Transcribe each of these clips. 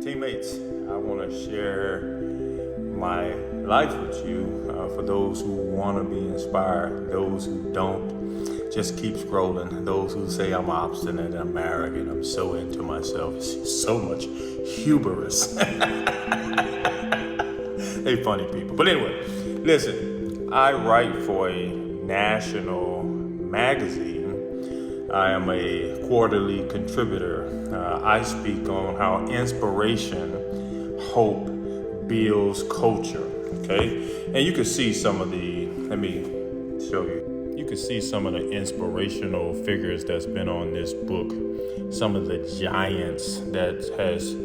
Teammates, I want to share my life with you for those who want to be inspired, those who don't. Just keep scrolling. Those who say I'm obstinate, I'm arrogant, I'm so into myself. It's so much hubris. They funny people. But anyway, listen, I write for a national magazine. I am a quarterly contributor. I speak on how inspiration, hope builds culture. Okay, and you can see some of the. Let me show you. You can see some of the inspirational figures that's been on this book. Some of the giants that has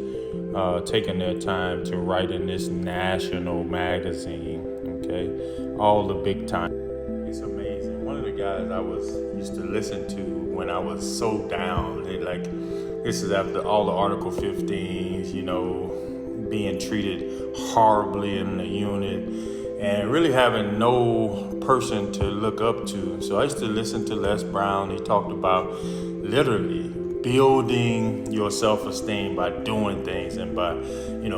taken their time to write in this national magazine. Okay, all the big time. It's amazing. One of the guys I used to listen to when I was so down. This is after all the Article 15s, being treated horribly in the unit and really having no person to look up to. So I used to listen to Les Brown. He talked about literally building your self-esteem by doing things and by,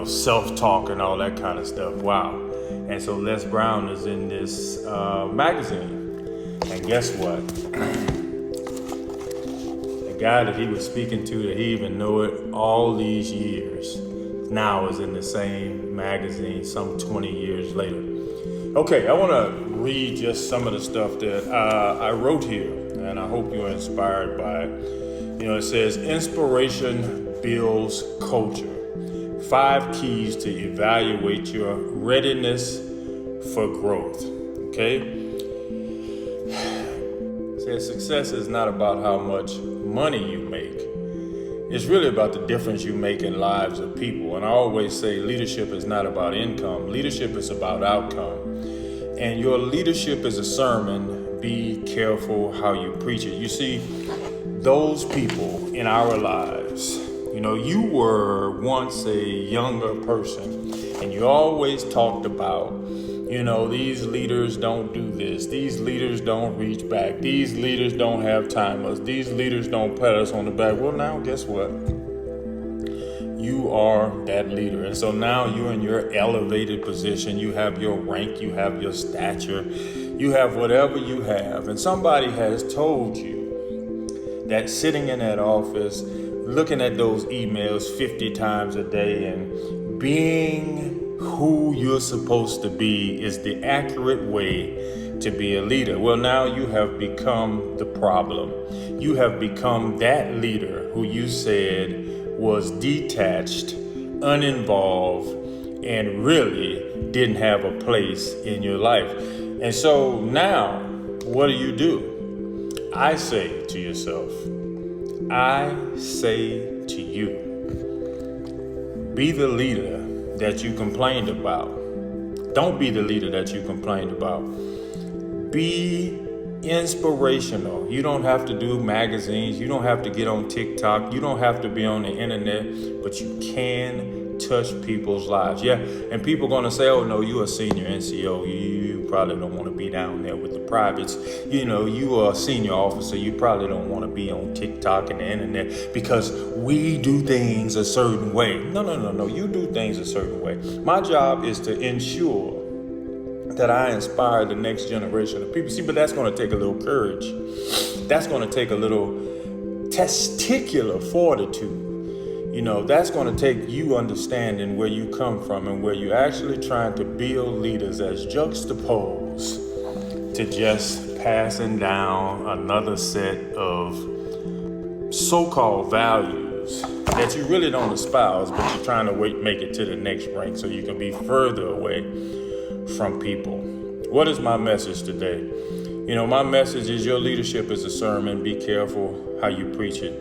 self-talk and all that kind of stuff. Wow. And so Les Brown is in this magazine. And guess what? The guy that he was speaking to, that he even knew it all these years, now is in the same magazine some 20 years later. Okay, I want to read just some of the stuff that I wrote here, and I hope you're inspired by it. It says, inspiration builds culture. 5 keys to evaluate your readiness for growth. Okay? It says, success is not about how much money you make. It's really about the difference you make in lives of people. And I always say leadership is not about income. Leadership is about outcome. And your leadership is a sermon. Be careful how you preach it. You see, those people in our lives, you were once a younger person and you always talked about, these leaders don't do this. These leaders don't reach back. These leaders don't have timers. These leaders don't pat us on the back. Well, now guess what? You are that leader. And so now you're in your elevated position. You have your rank. You have your stature. You have whatever you have. And somebody has told you that sitting in that office, looking at those emails 50 times a day and being who you're supposed to be is the accurate way to be a leader. Well, now you have become the problem. You have become that leader who you said was detached, uninvolved, and really didn't have a place in your life. And so now, what do? I say to yourself, I say to you, be the leader that you complained about. Don't be the leader that you complained about. Be inspirational. You don't have to do magazines. You don't have to get on TikTok. You don't have to be on the internet, but you can touch people's lives. Yeah, and people are going to say, oh, no, you're a senior NCO. You probably don't want to be down there with the privates. You are a senior officer. You probably don't want to be on TikTok and the internet because we do things a certain way. No. You do things a certain way. My job is to ensure that I inspire the next generation of people. See, but that's going to take a little courage. That's going to take a little testicular fortitude. That's going to take you understanding where you come from and where you're actually trying to build leaders as juxtaposed to just passing down another set of so-called values that you really don't espouse, but you're trying to make it to the next rank so you can be further away from people. What is my message today? My message is your leadership is a sermon. Be careful how you preach it.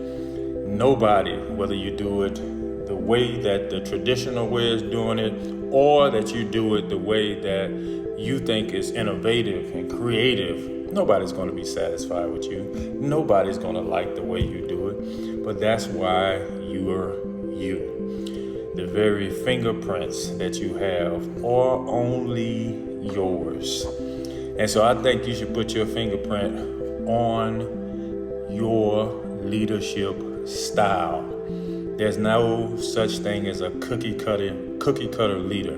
Nobody, whether you do it the way that the traditional way is doing it, or that you do it the way that you think is innovative and creative, nobody's going to be satisfied with you. Nobody's going to like the way you do it. But that's why you're you. The very fingerprints that you have are only yours. And so I think you should put your fingerprint on your leadership style. There's no such thing as a cookie cutter leader.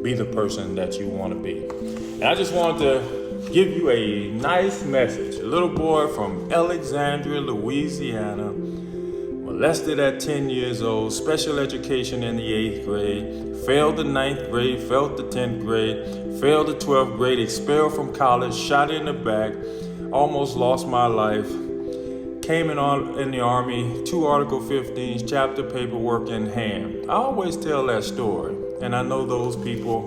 Be the person that you want to be. And I just wanted to give you a nice message. A little boy from Alexandria, Louisiana, molested at 10 years old, special education in the 8th grade, failed the 9th grade, failed the 10th grade, failed the 12th grade, expelled from college, shot in the back, almost lost my life, came in the Army, 2 Article 15s, chapter paperwork in hand. I always tell that story, and I know those people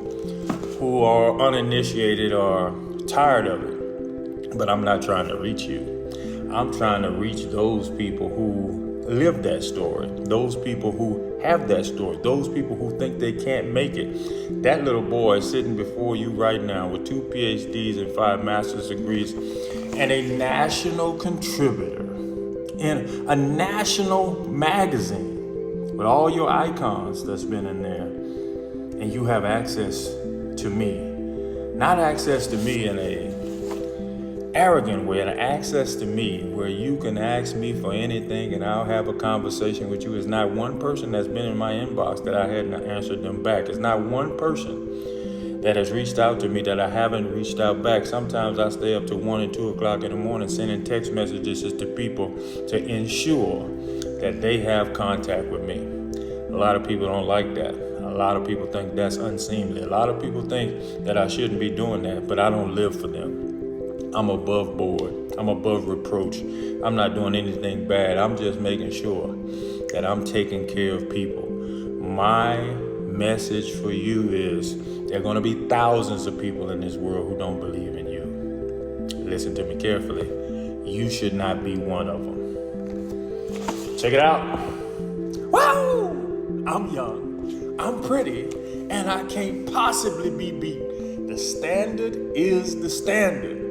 who are uninitiated are tired of it, but I'm not trying to reach you. I'm trying to reach those people who live that story, those people who have that story, those people who think they can't make it. That little boy sitting before you right now with 2 PhDs and 5 master's degrees and a national contributor in a national magazine with all your icons that's been in there, and you have access to me. Not access to me in a arrogant way, and access to me where you can ask me for anything and I'll have a conversation with you. It's not one person that's been in my inbox that I hadn't answered them back. It's not one person that has reached out to me that I haven't reached out back. Sometimes I stay up to 1 and 2 o'clock in the morning sending text messages to people to ensure that they have contact with me. A lot of people don't like that. A lot of people think that's unseemly. A lot of people think that I shouldn't be doing that, but I don't live for them. I'm above board. I'm above reproach. I'm not doing anything bad. I'm just making sure that I'm taking care of people. My message for you is there are going to be thousands of people in this world who don't believe in you. Listen to me carefully. You should not be one of them. Check it out. Wow! I'm young, I'm pretty, and I can't possibly be beat. The standard is the standard.